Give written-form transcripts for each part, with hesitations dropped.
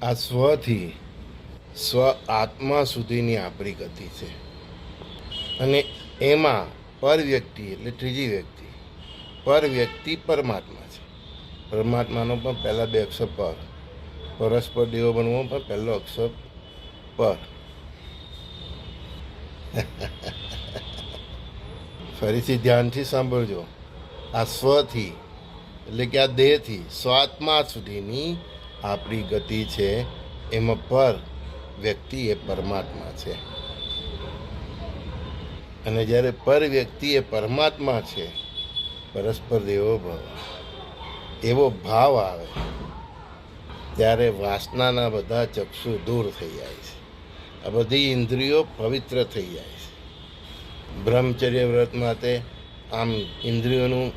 આ સ્વથી સ્વ આત્મા સુધીની આપણી ગતિ છે. અને એમાં પર વ્યક્તિ એટલે ત્રીજી વ્યક્તિ, પર વ્યક્તિ પરમાત્મા છે. પરમાત્માનો પણ પહેલાં બે અક્ષર પર, પરસ્પર દેવો બનવો પણ પહેલો અક્ષર પર. ફરીથી ધ્યાનથી સાંભળજો. આ સ્વથી એટલે કે આ દેહથી સ્વાત્મા સુધીની આપણી ગતિ છે. એમાં પર વ્યક્તિ એ પરમાત્મા છે. અને જ્યારે પર વ્યક્તિ એ પરમાત્મા છે, પરસ્પર દેવો ભવ એવો ભાવ આવે ત્યારે વાસનાના બધા ચક્ષુ દૂર થઈ જાય છે. આ બધી ઇન્દ્રિયો પવિત્ર થઈ જાય છે. બ્રહ્મચર્ય વ્રત માટે આમ ઇન્દ્રિયોનું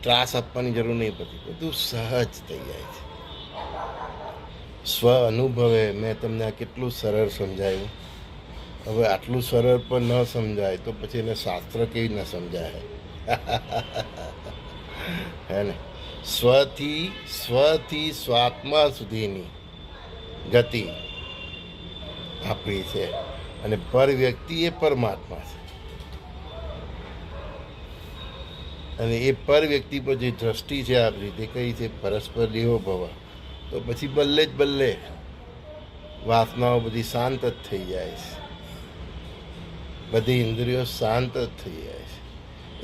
ત્રાસ આપવાની જરૂર નહીં પડતી, બધું સહજ થઈ જાય છે. સ્વ અનુભવે મેં તમને આ કેટલું સરળ સમજાયું. હવે આટલું સરળ પણ ન સમજાય તો પછી એને શાસ્ત્ર કેવી ન સમજાય? હે ને? સ્વથી સ્વાત્મા સુધીની ગતિ આપણી છે. અને પર વ્યક્તિ એ પરમાત્મા છે. અને એ પર વ્યક્તિ પર જે દ્રષ્ટિ છે આપણી તે કઈ છે? પરસ્પર દેવો ભવ. તો પછી બલ્લે જ બલ્લે વાસનાઓ બધી શાંત જ થઈ જાય છે. બધી ઇન્દ્રિયો શાંત જ થઈ જાય છે.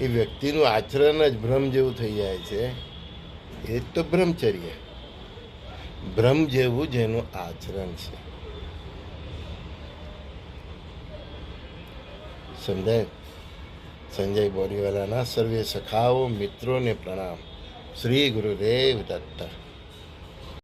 એ વ્યક્તિનું આચરણ જ બ્રહ્મ જેવું થઈ જાય છે. એ જ તો બ્રહ્મચર્ય. બ્રહ્મ જેવું જેનું આચરણ છે. સમજાય? સંજય બોરીવાલાના સર્વે સખાઓ મિત્રોને પ્રણામ. શ્રી ગુરુદેવ દત્ત.